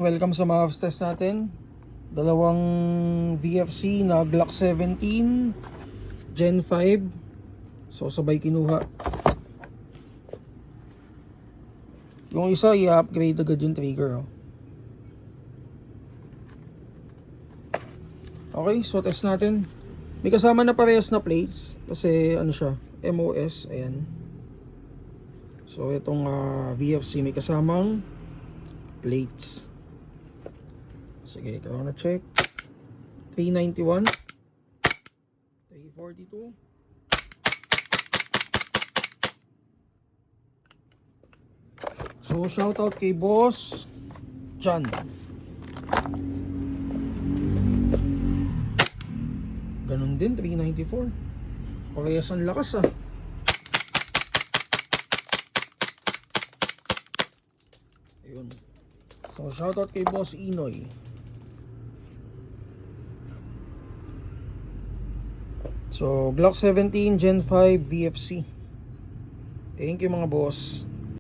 Welcome sa mga test natin. Dalawang VFC na Glock 17 Gen 5. So sabay kinuha. Yung isa i-upgrade agad yung trigger. Okay, so test natin. May kasama na parehas na plates kasi ano siya, MOS, ayan. So itong VFC may kasamang plates. Sige, ito na check. 391, 342. So shoutout kay Boss John. Ganun din, 394. Parehas ang lakas ah. Ayun. So shoutout kay Boss Inoy. So Glock 17 Gen 5 VFC. Thank you mga boss.